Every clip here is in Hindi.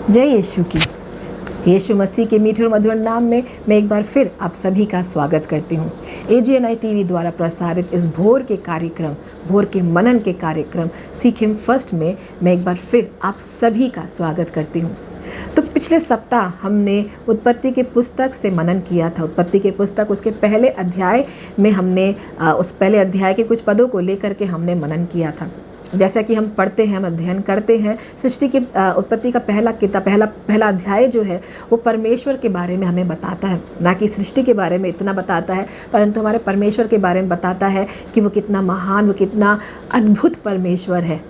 जय यीशु की। यीशु मसीह के मीठे और मधुर नाम में मैं एक बार फिर आप सभी का स्वागत करती हूँ। AGNI TV द्वारा प्रसारित इस भोर के कार्यक्रम, भोर के मनन के कार्यक्रम सीख हिम फर्स्ट में मैं एक बार फिर आप सभी का स्वागत करती हूँ। तो पिछले सप्ताह हमने उत्पत्ति के पुस्तक से मनन किया था। उत्पत्ति के पुस्तक उसके पहले अध्याय में हमने उस पहले अध्याय के कुछ पदों को लेकर के हमने मनन किया था। जैसा कि हम पढ़ते हैं, हम अध्ययन करते हैं, सृष्टि के उत्पत्ति का पहला अध्याय जो है वो परमेश्वर के बारे में हमें बताता है। ना कि सृष्टि के बारे में इतना बताता है, परंतु हमारे परमेश्वर के बारे में बताता है कि वो कितना महान, वो कितना अद्भुत परमेश्वर है।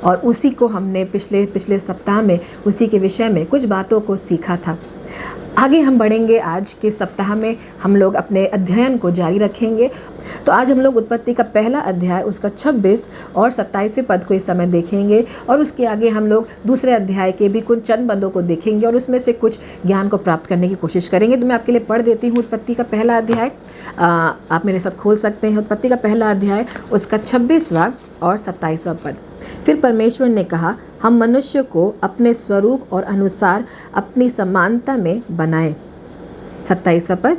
और उसी को हमने पिछले सप्ताह में उसी के विषय में कुछ बातों को सीखा था। आगे हम बढ़ेंगे। आज के सप्ताह में हम लोग अपने अध्ययन को जारी रखेंगे। तो आज हम लोग उत्पत्ति का पहला अध्याय उसका 26 और 27वें पद को इस समय देखेंगे, और उसके आगे हम लोग दूसरे अध्याय के भी कुछ चंद पदों को देखेंगे और उसमें से कुछ ज्ञान को प्राप्त करने की कोशिश करेंगे। तो मैं आपके लिए पढ़ देती हूँ उत्पत्ति का पहला अध्याय। आप मेरे साथ खोल सकते हैं उत्पत्ति का पहला अध्याय उसका 26वां और 27वां पद। फिर परमेश्वर ने कहा, हम मनुष्य को अपने स्वरूप और अनुसार अपनी समानता में बनाएं। 27वां पद।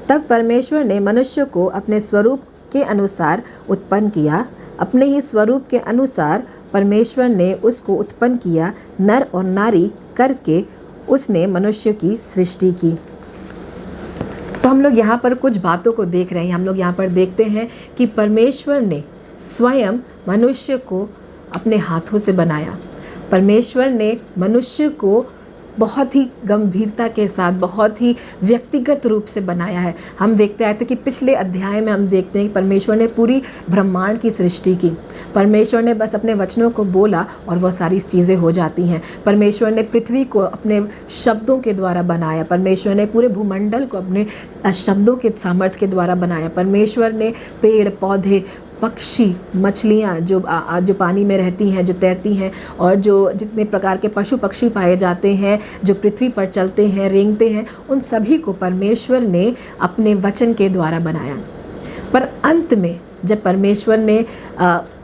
तब परमेश्वर ने मनुष्य को अपने स्वरूप के अनुसार उत्पन्न किया, अपने ही स्वरूप के अनुसार परमेश्वर ने उसको उत्पन्न किया, नर और नारी करके उसने मनुष्य की सृष्टि की। तो हम लोग यहाँ पर कुछ बातों को देख रहे हैं। हम लोग यहाँ पर देखते हैं कि परमेश्वर ने स्वयं मनुष्य को अपने हाथों से बनाया। परमेश्वर ने मनुष्य को बहुत ही गंभीरता के साथ, बहुत ही व्यक्तिगत रूप से बनाया है। हम देखते आए थे कि पिछले अध्याय में हम देखते हैं कि परमेश्वर ने पूरी ब्रह्मांड की सृष्टि की। परमेश्वर ने बस अपने वचनों को बोला और वह सारी चीज़ें हो जाती हैं। परमेश्वर ने पृथ्वी को अपने शब्दों के द्वारा बनाया। परमेश्वर ने पूरे भूमंडल को अपने शब्दों के सामर्थ्य के द्वारा बनाया। परमेश्वर ने पेड़ पौधे, पक्षी, मछलियाँ जो पानी में रहती हैं, जो तैरती हैं, और जो जितने प्रकार के पशु पक्षी पाए जाते हैं, जो पृथ्वी पर चलते हैं, रेंगते हैं, उन सभी को परमेश्वर ने अपने वचन के द्वारा बनाया। पर अंत में जब परमेश्वर ने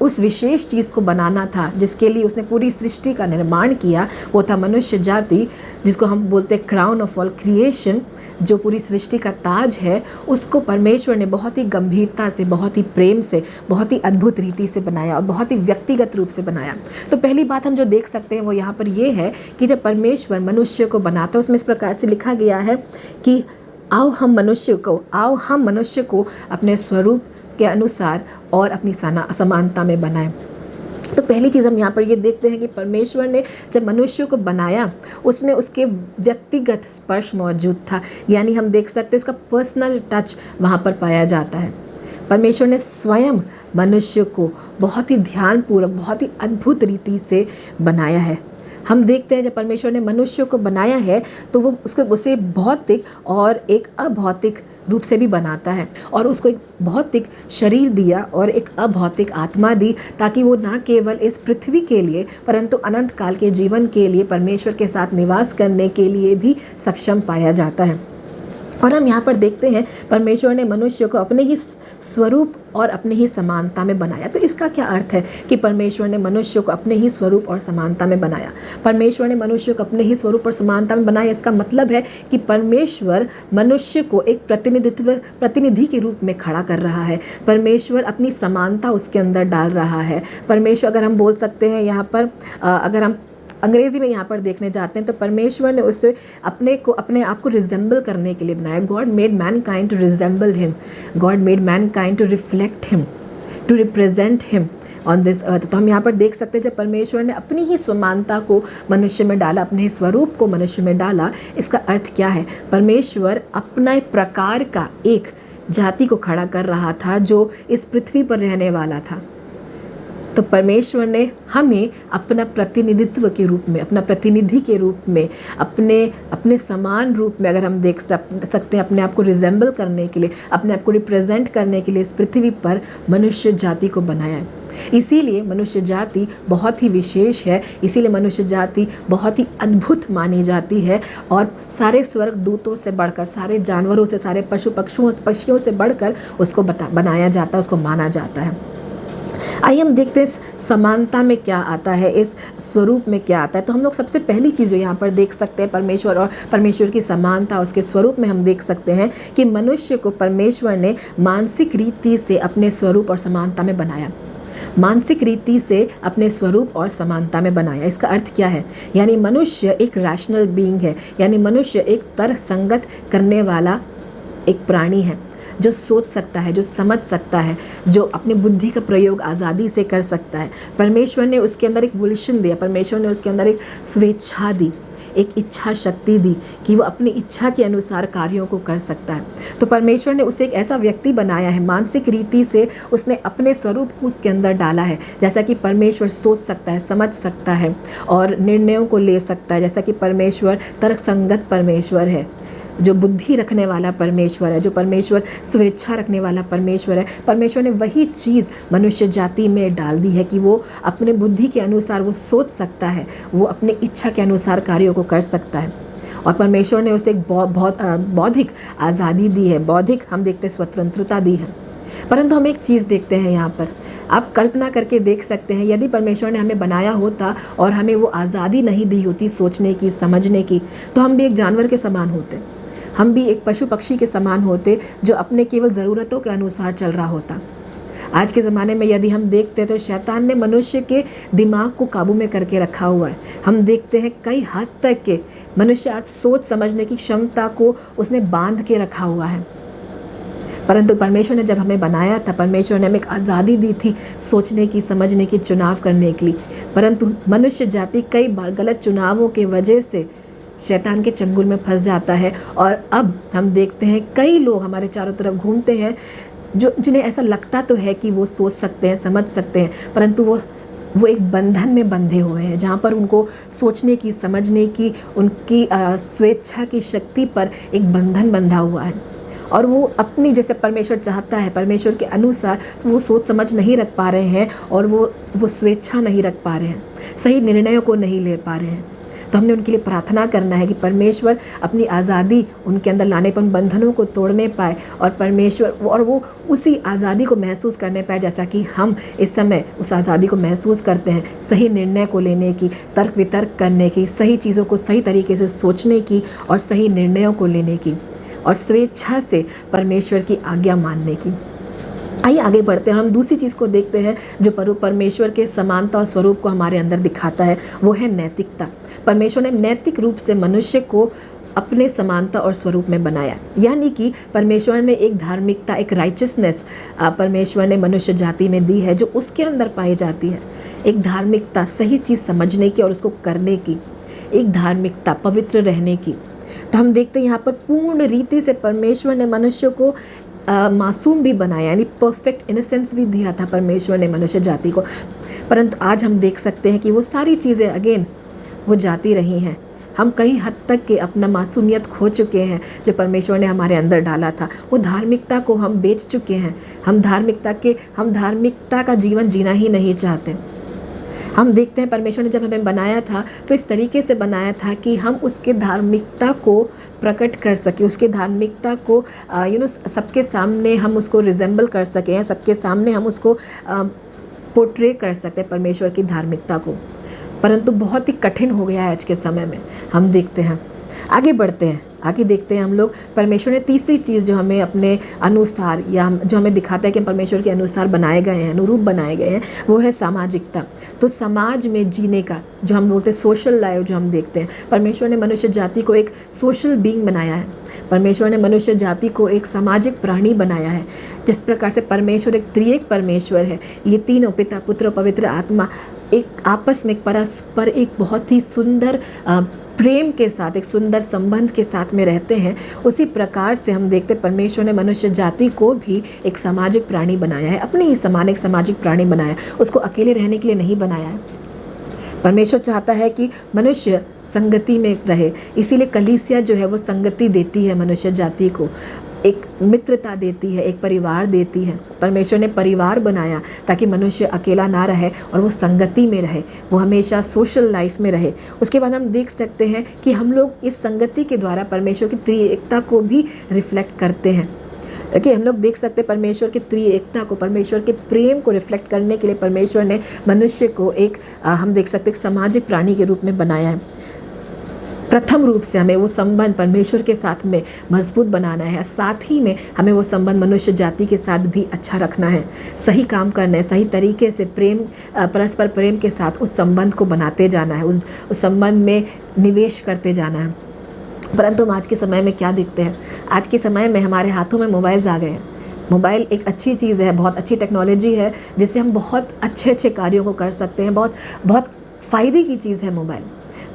उस विशेष चीज़ को बनाना था जिसके लिए उसने पूरी सृष्टि का निर्माण किया, वो था मनुष्य जाति, जिसको हम बोलते हैं क्राउन ऑफ ऑल क्रिएशन, जो पूरी सृष्टि का ताज है। उसको परमेश्वर ने बहुत ही गंभीरता से, बहुत ही प्रेम से, बहुत ही अद्भुत रीति से बनाया और बहुत ही व्यक्तिगत रूप से बनाया। तो पहली बात हम जो देख सकते हैं वो यहाँ पर ये है कि जब परमेश्वर मनुष्य को बनाता है, उसमें इस प्रकार से लिखा गया है कि आओ हम मनुष्य को अपने स्वरूप के अनुसार और अपनी समानता में बनाएं। तो पहली चीज़ हम यहाँ पर ये देखते हैं कि परमेश्वर ने जब मनुष्य को बनाया उसमें उसके व्यक्तिगत स्पर्श मौजूद था। यानी हम देख सकते हैं उसका पर्सनल टच वहाँ पर पाया जाता है। परमेश्वर ने स्वयं मनुष्य को बहुत ही ध्यानपूर्वक, बहुत ही अद्भुत रीति से बनाया है। हम देखते हैं जब परमेश्वर ने मनुष्य को बनाया है तो वो उसे भौतिक और एक अभौतिक रूप से भी बनाता है, और उसको एक भौतिक शरीर दिया और एक अभौतिक आत्मा दी, ताकि वो ना केवल इस पृथ्वी के लिए परंतु अनंत काल के जीवन के लिए परमेश्वर के साथ निवास करने के लिए भी सक्षम पाया जाता है। और हम यहाँ पर देखते हैं परमेश्वर ने मनुष्य को अपने ही स्वरूप और अपने ही समानता में बनाया। तो इसका क्या अर्थ है कि परमेश्वर ने मनुष्य को अपने ही स्वरूप और समानता में बनाया? परमेश्वर ने मनुष्य को अपने ही स्वरूप और समानता में बनाया, इसका मतलब है कि परमेश्वर मनुष्य को एक प्रतिनिधि के रूप में खड़ा कर रहा है। परमेश्वर अपनी समानता उसके अंदर डाल रहा है। परमेश्वर, अगर हम बोल सकते हैं यहाँ पर, अगर हम अंग्रेज़ी में यहाँ पर देखने जाते हैं तो परमेश्वर ने उसे अपने आप को रिजेंबल करने के लिए बनाया। God made mankind to resemble him, God made mankind to reflect him, to represent him on this earth. तो हम यहाँ पर देख सकते हैं जब परमेश्वर ने अपनी ही समानता को मनुष्य में डाला, अपने स्वरूप को मनुष्य में डाला, इसका अर्थ क्या है? परमेश्वर अपना प्रकार का एक जाति को खड़ा कर रहा था जो इस पृथ्वी पर रहने वाला था। तो परमेश्वर ने हमें अपना प्रतिनिधित्व के रूप में, अपना प्रतिनिधि के रूप में, अपने समान रूप में, अगर हम देख सकते हैं, अपने आप को रिजेंबल करने के लिए, अपने आप को रिप्रेजेंट करने के लिए इस पृथ्वी पर मनुष्य जाति को बनाया है। इसीलिए मनुष्य जाति बहुत ही विशेष है, इसीलिए मनुष्य जाति बहुत ही अद्भुत मानी जाती है, और सारे स्वर्ग दूतों से बढ़कर, सारे जानवरों से, सारे पशुओं से बढ़कर उसको बनाया जाता है, उसको माना जाता है। आइए हम देखते हैं इस समानता में क्या आता है, इस स्वरूप में क्या आता है। तो हम लोग सबसे पहली चीज़ जो यहाँ पर देख सकते हैं परमेश्वर और परमेश्वर की समानता, उसके स्वरूप में हम देख सकते हैं कि मनुष्य को परमेश्वर ने मानसिक रीति से अपने स्वरूप और समानता में बनाया। मानसिक रीति से अपने स्वरूप और समानता में बनाया। इसका अर्थ क्या है? यानी मनुष्य एक रैशनल बीइंग है, यानी मनुष्य एक तर्कसंगत करने वाला एक प्राणी है, जो सोच सकता है, जो समझ सकता है, जो अपनी बुद्धि का प्रयोग आज़ादी से कर सकता है। परमेश्वर ने उसके अंदर एक वोल्यूशन दिया, परमेश्वर ने उसके अंदर एक स्वेच्छा दी, एक इच्छा शक्ति दी कि वो अपनी इच्छा के अनुसार कार्यों को कर सकता है। तो परमेश्वर ने उसे एक ऐसा व्यक्ति बनाया है, मानसिक रीति से उसने अपने स्वरूप को उसके अंदर डाला है। जैसा कि परमेश्वर सोच सकता है, समझ सकता है और निर्णयों को ले सकता है, जैसा कि परमेश्वर तर्कसंगत परमेश्वर है, जो बुद्धि रखने वाला परमेश्वर है, जो परमेश्वर स्वेच्छा रखने वाला परमेश्वर है। परमेश्वर ने वही चीज़ मनुष्य जाति में डाल दी है कि वो अपने बुद्धि के अनुसार वो सोच सकता है, वो अपनी इच्छा के अनुसार कार्यों को कर सकता है। और परमेश्वर ने उसे एक बहुत बौद्धिक आज़ादी दी है, बौद्धिक हम देखते हैं स्वतंत्रता दी है। परंतु हम एक चीज़ देखते हैं यहाँ पर, आप कल्पना करके देख सकते हैं, यदि परमेश्वर ने हमें बनाया होता और हमें वो आज़ादी नहीं दी होती सोचने की, समझने की, तो हम भी एक जानवर के समान होते, हम भी एक पशु पक्षी के समान होते, जो अपने केवल ज़रूरतों के अनुसार चल रहा होता। आज के ज़माने में यदि हम देखते हैं तो शैतान ने मनुष्य के दिमाग को काबू में करके रखा हुआ है। हम देखते हैं कई हद तक के मनुष्य आज सोच समझने की क्षमता को उसने बांध के रखा हुआ है। परंतु परमेश्वर ने जब हमें बनाया था, परमेश्वर ने हमें एक आज़ादी दी थी सोचने की, समझने की, चुनाव करने के लिए। परंतु मनुष्य जाति कई बार गलत चुनावों के वजह से शैतान के चंगुल में फंस जाता है। और अब हम देखते हैं कई लोग हमारे चारों तरफ घूमते हैं जिन्हें ऐसा लगता तो है कि वो सोच सकते हैं, समझ सकते हैं, परंतु वो एक बंधन में बंधे हुए हैं, जहाँ पर उनको सोचने की, समझने की, उनकी स्वेच्छा की शक्ति पर एक बंधन बंधा हुआ है। और वो अपनी जैसे परमेश्वर चाहता है, परमेश्वर के अनुसार वो सोच समझ नहीं रख पा रहे हैं और वो स्वेच्छा नहीं रख पा रहे हैं, सही निर्णयों को नहीं ले पा रहे हैं। तो हमने उनके लिए प्रार्थना करना है कि परमेश्वर अपनी आज़ादी उनके अंदर लाने पर उन बंधनों को तोड़ने पाए और परमेश्वर और वो उसी आज़ादी को महसूस करने पाए, जैसा कि हम इस समय उस आज़ादी को महसूस करते हैं, सही निर्णय को लेने की, तर्क वितर्क करने की, सही चीज़ों को सही तरीके से सोचने की और सही निर्णयों को लेने की और स्वेच्छा से परमेश्वर की आज्ञा मानने की। आइए आगे बढ़ते हैं। हम दूसरी चीज़ को देखते हैं जो परमेश्वर के समानता और स्वरूप को हमारे अंदर दिखाता है, वो है नैतिकता। परमेश्वर ने नैतिक रूप से मनुष्य को अपने समानता और स्वरूप में बनाया, यानी कि परमेश्वर ने एक धार्मिकता, एक राइचसनेस परमेश्वर ने मनुष्य जाति में दी है, जो उसके अंदर पाई जाती है। एक धार्मिकता, सही चीज़ समझने की और उसको करने की, एक धार्मिकता, पवित्र रहने की। तो हम देखते हैं यहाँ पर पूर्ण रीति से परमेश्वर ने मनुष्य को मासूम भी बनाया, यानी परफेक्ट इनोसेंस भी दिया था परमेश्वर ने मनुष्य जाति को। परंतु आज हम देख सकते हैं कि वो सारी चीज़ें अगेन वो जाती रही हैं। हम कई हद तक के अपना मासूमियत खो चुके हैं जो परमेश्वर ने हमारे अंदर डाला था। वो धार्मिकता को हम बेच चुके हैं। हम धार्मिकता का जीवन जीना ही नहीं चाहते। हम देखते हैं परमेश्वर ने जब हमें बनाया था तो इस तरीके से बनाया था कि हम उसके धार्मिकता को प्रकट कर सके, उसके धार्मिकता को सबके सामने हम उसको रिजेंबल कर सकें, सबके सामने हम उसको पोर्ट्रे कर सकते हैं परमेश्वर की धार्मिकता को। परंतु बहुत ही कठिन हो गया है आज के समय में। हम देखते हैं, आगे बढ़ते हैं, आगे देखते हैं हम लोग। परमेश्वर ने तीसरी चीज़ जो हमें अपने अनुसार या जो हमें दिखाता है कि परमेश्वर के अनुसार बनाए गए हैं, अनुरूप बनाए गए हैं, वो है सामाजिकता। तो समाज में जीने का जो हम बोलते हैं सोशल लाइफ, जो हम देखते हैं, परमेश्वर ने मनुष्य जाति को एक सोशल बीइंग बनाया है। परमेश्वर ने मनुष्य जाति को एक सामाजिक प्राणी बनाया है। जिस प्रकार से परमेश्वर एक त्रिएक परमेश्वर है, ये तीनों पिता, पुत्र, पवित्र आत्मा एक आपस में परस्पर एक बहुत ही सुंदर प्रेम के साथ, एक सुंदर संबंध के साथ में रहते हैं। उसी प्रकार से हम देखते परमेश्वर ने मनुष्य जाति को भी एक सामाजिक प्राणी बनाया है, अपने ही समान एक सामाजिक प्राणी बनाया है। उसको अकेले रहने के लिए नहीं बनाया है। परमेश्वर चाहता है कि मनुष्य संगति में रहे, इसीलिए कलीसिया जो है वो संगति देती है मनुष्य जाति को, एक मित्रता देती है, एक परिवार देती है। परमेश्वर ने परिवार बनाया ताकि मनुष्य अकेला ना रहे और वो संगति में रहे, वो हमेशा सोशल लाइफ में रहे। उसके बाद हम देख सकते हैं कि हम लोग इस संगति के द्वारा परमेश्वर की त्रिएकता को भी रिफ्लेक्ट करते हैं। देखिए हम लोग देख सकते हैं परमेश्वर की त्रिएकता को, परमेश्वर के प्रेम को रिफ्लेक्ट करने के लिए परमेश्वर ने मनुष्य को एक हम देख सकते हैं सामाजिक प्राणी के रूप में बनाया है। प्रथम रूप से हमें वो संबंध परमेश्वर के साथ में मजबूत बनाना है, साथ ही में हमें वो संबंध मनुष्य जाति के साथ भी अच्छा रखना है, सही काम करना है, सही तरीके से प्रेम परस्पर प्रेम के साथ उस संबंध को बनाते जाना है, उस संबंध में निवेश करते जाना है। परंतु हम आज के समय में क्या देखते हैं, आज के समय में हमारे हाथों में मोबाइल्स आ गए हैं। मोबाइल एक अच्छी चीज़ है, बहुत अच्छी टेक्नोलॉजी है जिससे हम बहुत अच्छे अच्छे कार्यों को कर सकते हैं, बहुत बहुत फ़ायदे की चीज़ है मोबाइल।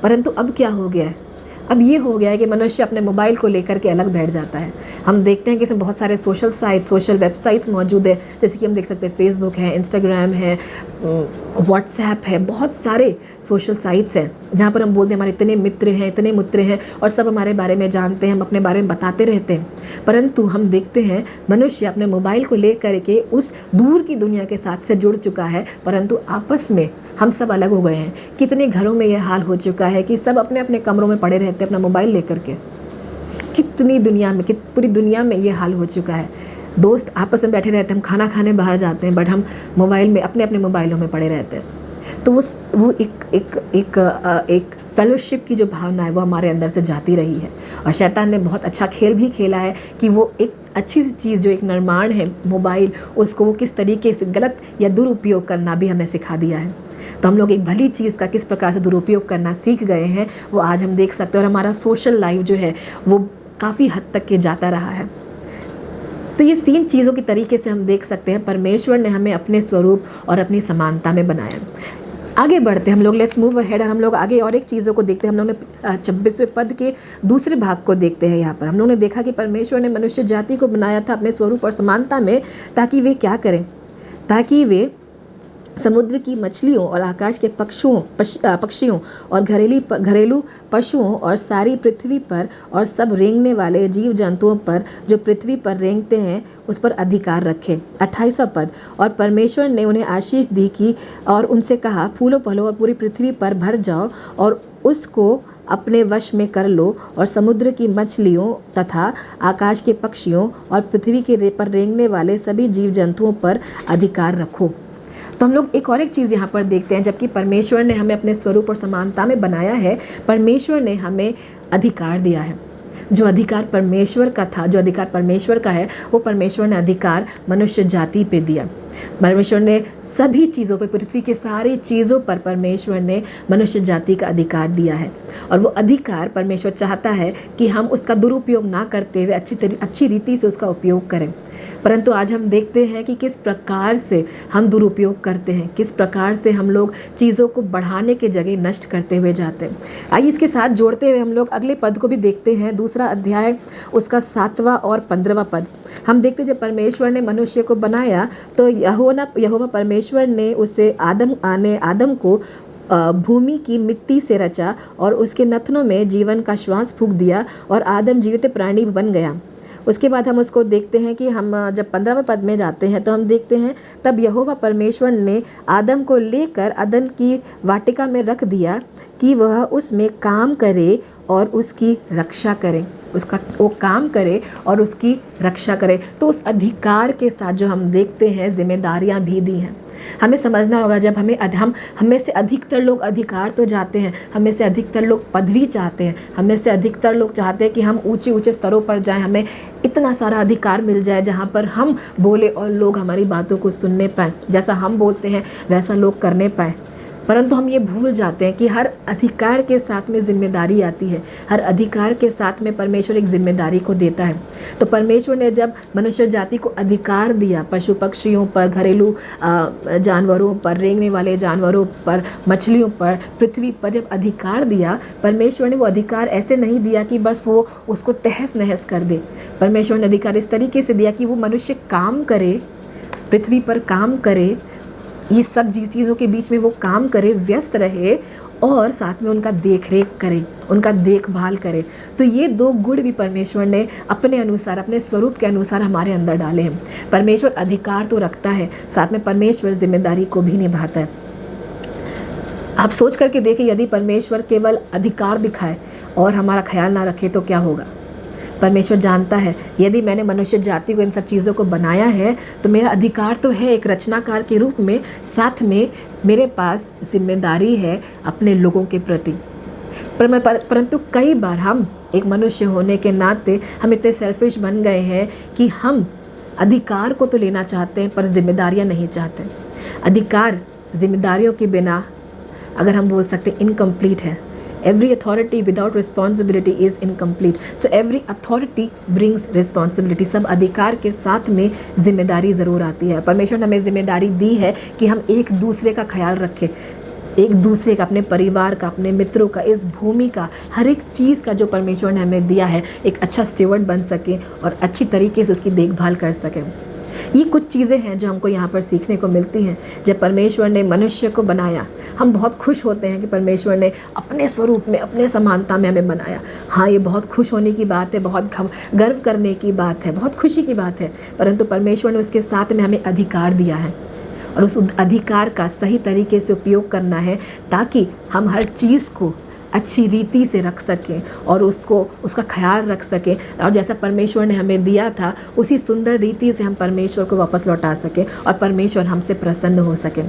परंतु अब क्या हो गया है, अब ये हो गया है कि मनुष्य अपने मोबाइल को लेकर के अलग बैठ जाता है। हम देखते हैं कि इसमें बहुत सारे सोशल साइट्स, सोशल वेबसाइट्स मौजूद है, जैसे कि हम देख सकते हैं फेसबुक है, इंस्टाग्राम है, व्हाट्सएप है, बहुत सारे सोशल साइट्स हैं जहाँ पर हम बोलते हैं हमारे इतने मित्र हैं और सब हमारे बारे में जानते हैं, हम अपने बारे में बताते रहते हैं। परंतु हम देखते हैं मनुष्य अपने मोबाइल को लेकर के उस दूर की दुनिया के साथ से जुड़ चुका है, परंतु आपस में हम सब अलग हो गए हैं। कितने घरों में ये हाल हो चुका है कि सब अपने अपने कमरों में पड़े रहते हैं अपना मोबाइल लेकर के। कितनी दुनिया में, पूरी दुनिया में ये हाल हो चुका है। दोस्त आपस में बैठे रहते हैं, हम खाना खाने बाहर जाते हैं, बट हम मोबाइल में अपने अपने मोबाइलों में पड़े रहते हैं। तो वो एक फेलोशिप की जो भावना है वो हमारे अंदर से जाती रही है। और शैतान ने बहुत अच्छा खेल भी खेला है कि वो एक अच्छी सी चीज़ जो एक निर्माण है मोबाइल, उसको वो किस तरीके से गलत या दुरुपयोग करना भी हमें सिखा दिया है। तो हम लोग एक भली चीज़ का किस प्रकार से दुरुपयोग करना सीख गए हैं वो आज हम देख सकते हैं। और हमारा सोशल लाइफ जो है वो काफ़ी हद तक के जाता रहा है। तो ये 3 चीज़ों के तरीके से हम देख सकते हैं परमेश्वर ने हमें अपने स्वरूप और अपनी समानता में बनाया। आगे बढ़ते हम लोग, लेट्स मूव अहेड, और हम लोग आगे और एक चीज़ों को देखते हैं। हम लोग ने 26वें पद के दूसरे भाग को देखते हैं। यहाँ पर हम लोग ने देखा कि परमेश्वर ने मनुष्य जाति को बनाया था अपने स्वरूप और समानता में, ताकि वे क्या करें, ताकि वे समुद्र की मछलियों और आकाश के पक्षियों और घरेलू पशुओं और सारी पृथ्वी पर और सब रेंगने वाले जीव जंतुओं पर जो पृथ्वी पर रेंगते हैं उस पर अधिकार रखे। 28वां पद, और परमेश्वर ने उन्हें आशीष दी कि और उनसे कहा, फूलो फलो और पूरी पृथ्वी पर भर जाओ और उसको अपने वश में कर लो और समुद्र की मछलियों तथा आकाश के पक्षियों और पृथ्वी के पर रेंगने वाले सभी जीव जंतुओं पर अधिकार रखो। तो हम लोग एक चीज़ यहाँ पर देखते हैं, जबकि परमेश्वर ने हमें अपने स्वरूप और समानता में बनाया है, परमेश्वर ने हमें अधिकार दिया है। जो अधिकार परमेश्वर का था, जो अधिकार परमेश्वर का है, वो परमेश्वर ने अधिकार मनुष्य जाति पे दिया। परमेश्वर ने सभी चीज़ों पे, पृथ्वी के सारी चीज़ों पर परमेश्वर ने मनुष्य जाति का अधिकार दिया है। और वो अधिकार परमेश्वर चाहता है कि हम उसका दुरुपयोग ना करते हुए अच्छी रीति से उसका उपयोग करें। परंतु आज हम देखते हैं कि किस प्रकार से हम दुरुपयोग करते हैं, किस प्रकार से हम लोग चीज़ों को बढ़ाने के जगह नष्ट करते हुए जाते हैं। आइए इसके साथ जोड़ते हुए हम लोग अगले पद को भी देखते हैं। दूसरा अध्याय उसका 7वां और 15वां पद हम देखते हैं। जब परमेश्वर ने मनुष्य को बनाया तो यहोवा परमेश्वर ने उसे आदम को भूमि की मिट्टी से रचा और उसके नथनों में जीवन का श्वास फूंक दिया और आदम जीवित प्राणी बन गया। उसके बाद हम उसको देखते हैं कि हम जब 15वें पद में जाते हैं तो हम देखते हैं, तब यहोवा परमेश्वर ने आदम को लेकर अदन की वाटिका में रख दिया कि वह उसमें काम करे और उसकी रक्षा करे। वो काम करे और उसकी रक्षा करे। तो उस अधिकार के साथ जो हम देखते हैं जिम्मेदारियां भी दी हैं। हमें समझना होगा, जब हमें से अधिकतर लोग अधिकार तो जाते हैं, हमें से अधिकतर लोग पदवी चाहते हैं, हमें से अधिकतर लोग चाहते हैं कि हम ऊंचे स्तरों पर जाएं, हमें इतना सारा अधिकार मिल जाए जहां पर हम बोले और लोग हमारी बातों को सुनने पाएँ, जैसा हम बोलते हैं वैसा लोग करने पाएँ। परंतु हम ये भूल जाते हैं कि हर अधिकार के साथ में जिम्मेदारी आती है। हर अधिकार के साथ में परमेश्वर एक जिम्मेदारी को देता है। तो परमेश्वर ने जब मनुष्य जाति को अधिकार दिया, पशु पक्षियों पर, घरेलू जानवरों पर, रेंगने वाले जानवरों पर, मछलियों पर, पृथ्वी पर जब अधिकार दिया, परमेश्वर ने वो अधिकार ऐसे नहीं दिया कि बस वो उसको तहस नहस कर दे। परमेश्वर ने अधिकार इस तरीके से दिया कि वो मनुष्य काम करे, पृथ्वी पर काम करे, ये सब चीज़ों के बीच में वो काम करे, व्यस्त रहे और साथ में उनका देख रेख करे, उनका देखभाल करे। तो ये 2 गुण भी परमेश्वर ने अपने अनुसार, अपने स्वरूप के अनुसार हमारे अंदर डाले हैं। परमेश्वर अधिकार तो रखता है, साथ में परमेश्वर जिम्मेदारी को भी निभाता है। आप सोच करके देखिए, यदि परमेश्वर केवल अधिकार दिखाए और हमारा ख्याल ना रखे तो क्या होगा। परमेश्वर जानता है यदि मैंने मनुष्य जाति को इन सब चीज़ों को बनाया है तो मेरा अधिकार तो है एक रचनाकार के रूप में, साथ में मेरे पास जिम्मेदारी है अपने लोगों के प्रति। परंतु कई बार हम एक मनुष्य होने के नाते हम इतने सेल्फिश बन गए हैं कि हम अधिकार को तो लेना चाहते हैं पर जिम्मेदारियां नहीं चाहते। अधिकार जिम्मेदारियों के बिना, अगर हम बोल सकते हैं, इनकम्प्लीट है। Every authority without responsibility is incomplete. So every authority brings responsibility. सब अधिकार के साथ में जिम्मेदारी ज़रूर आती है। परमेश्वर ने हमें जिम्मेदारी दी है कि हम एक दूसरे का ख्याल रखें, एक दूसरे का, अपने परिवार का, अपने मित्रों का, इस भूमि का, हर एक चीज़ का जो परमेश्वर ने हमें दिया है, एक अच्छा स्टीवर्ड बन सके और अच्छी तरीके से उसकी देखभाल कर सकें। ये कुछ चीज़ें हैं जो हमको यहाँ पर सीखने को मिलती हैं। जब परमेश्वर ने मनुष्य को बनाया, हम बहुत खुश होते हैं कि परमेश्वर ने अपने स्वरूप में, अपने समानता में हमें बनाया। हाँ, ये बहुत खुश होने की बात है, बहुत गर्व करने की बात है, बहुत खुशी की बात है। परंतु परमेश्वर ने उसके साथ में हमें अधिकार दिया है और उस अधिकार का सही तरीके से उपयोग करना है ताकि हम हर चीज़ को अच्छी रीति से रख सकें और उसका ख्याल रख सकें, और जैसा परमेश्वर ने हमें दिया था उसी सुंदर रीति से हम परमेश्वर को वापस लौटा सकें और परमेश्वर हमसे प्रसन्न हो सकें।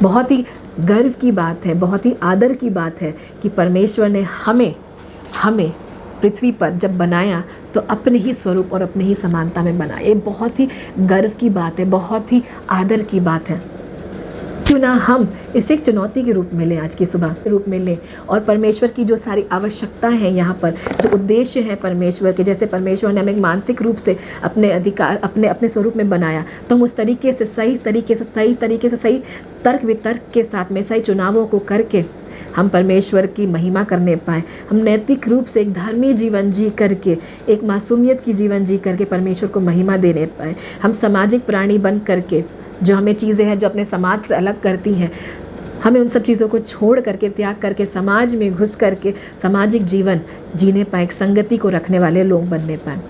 बहुत ही गर्व की बात है, बहुत ही आदर की बात है कि परमेश्वर ने हमें पृथ्वी पर जब बनाया तो अपने ही स्वरूप और अपने ही समानता में बनाया। ये बहुत ही गर्व की बात है, बहुत ही आदर की बात है। क्यों ना हम इसे एक चुनौती के रूप में लें, आज की सुबह के रूप में लें, और परमेश्वर की जो सारी आवश्यकता है यहाँ पर, जो उद्देश्य है परमेश्वर के, जैसे परमेश्वर ने हमें मानसिक रूप से अपने अधिकार, अपने स्वरूप में बनाया, तो हम उस तरीके से सही तरीके से सही तर्क वितर्क के साथ में सही चुनावों को करके हम परमेश्वर की महिमा करने पाएँ। हम नैतिक रूप से एक धार्मिक जीवन जी करके, एक मासूमियत की जीवन जी करके परमेश्वर को महिमा देने पाएँ। हम सामाजिक प्राणी बन करके, जो हमें चीज़ें हैं जो अपने समाज से अलग करती हैं, हमें उन सब चीज़ों को छोड़ करके, त्याग करके, समाज में घुस करके सामाजिक जीवन जीने पाएँ, एक संगति को रखने वाले लोग बनने पाएँ,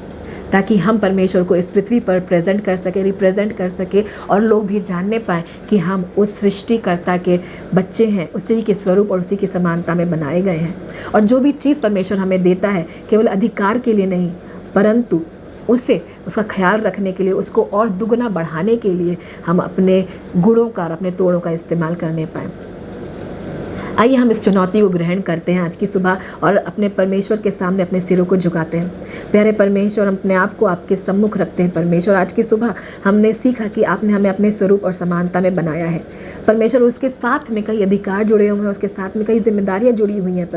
ताकि हम परमेश्वर को इस पृथ्वी पर प्रेजेंट कर सके, रिप्रेजेंट कर सके, और लोग भी जानने पाएँ कि हम उस सृष्टिकर्ता के बच्चे हैं, उसी के स्वरूप और उसी की समानता में बनाए गए हैं। और जो भी चीज़ परमेश्वर हमें देता है केवल अधिकार के लिए नहीं, परंतु उसका ख्याल रखने के लिए, उसको और दुगना बढ़ाने के लिए हम अपने गुणों का और अपने तोड़ों का इस्तेमाल करने पाएँ। आइए हम इस चुनौती को ग्रहण करते हैं आज की सुबह और अपने परमेश्वर के सामने अपने सिरों को झुकाते हैं। प्यारे परमेश्वर, हम अपने आप को आपके सम्मुख रखते हैं। परमेश्वर, आज की सुबह हमने सीखा कि आपने हमें अपने स्वरूप और समानता में बनाया है। परमेश्वर, उसके साथ में कई अधिकार जुड़े हुए हैं, उसके साथ में कई जिम्मेदारियाँ जुड़ी हुई हैं।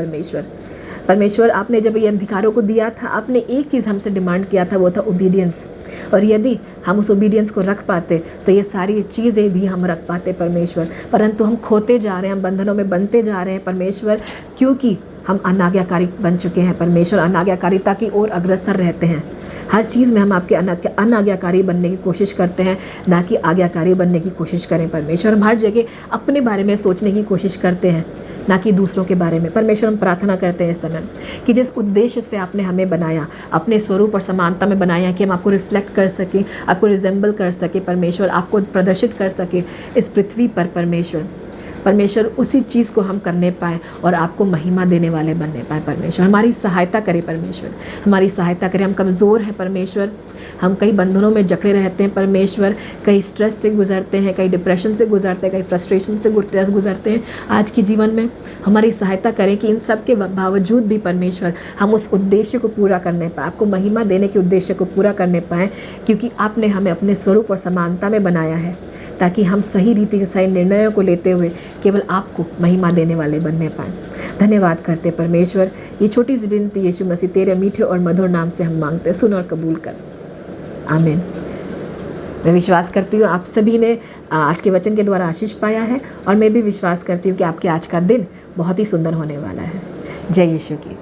परमेश्वर, आपने जब ये अधिकारों को दिया था, आपने एक चीज़ हमसे डिमांड किया था, वो था ओबीडियंस। और यदि हम उस ओबीडियंस को रख पाते तो ये सारी चीज़ें भी हम रख पाते परमेश्वर। परंतु हम खोते जा रहे हैं, हम बंधनों में बनते जा रहे हैं परमेश्वर, क्योंकि हम अनाज्ञाकारी बन चुके हैं परमेश्वर। अनाज्ञाकारिता की ओर अग्रसर रहते हैं। हर चीज़ में हम आपके अनाज्ञाकारी बनने की कोशिश करते हैं, ना कि आज्ञाकारी बनने की कोशिश करें परमेश्वर। हम हर जगह अपने बारे में सोचने की कोशिश करते हैं, ना कि दूसरों के बारे में। परमेश्वर, हम प्रार्थना करते हैं इस समय कि जिस उद्देश्य से आपने हमें बनाया, अपने स्वरूप और समानता में बनाया, कि हम आपको रिफ्लेक्ट कर सकें, आपको रिजेंबल कर सके परमेश्वर, आपको प्रदर्शित कर सके इस पृथ्वी पर परमेश्वर, उसी चीज़ को हम करने पाएँ और आपको महिमा देने वाले बनने पाएँ परमेश्वर। हमारी सहायता करें परमेश्वर, हमारी सहायता करें। हम कमज़ोर हैं परमेश्वर, हम कई बंधनों में जकड़े रहते हैं परमेश्वर, कई स्ट्रेस से गुजरते हैं, कई डिप्रेशन से गुजरते हैं, कई फ्रस्ट्रेशन से गुजरते हैं आज के जीवन में। हमारी सहायता करें कि इन सब के बावजूद भी परमेश्वर हम उस उद्देश्य को पूरा करने पाएँ, आपको महिमा देने के उद्देश्य को पूरा करने पाएँ, क्योंकि आपने हमें अपने स्वरूप और समानता में बनाया है, ताकि हम सही रीति से सही निर्णयों को लेते हुए केवल आपको महिमा देने वाले बनने पाएँ। धन्यवाद करते परमेश्वर। ये छोटी सी विनती यीशु मसीह तेरे मीठे और मधुर नाम से हम मांगते हैं, सुन और कबूल कर। आमीन। मैं विश्वास करती हूँ आप सभी ने आज के वचन के द्वारा आशीष पाया है, और मैं भी विश्वास करती हूँ कि आपके आज का दिन बहुत ही सुंदर होने वाला है। जय यीशु की।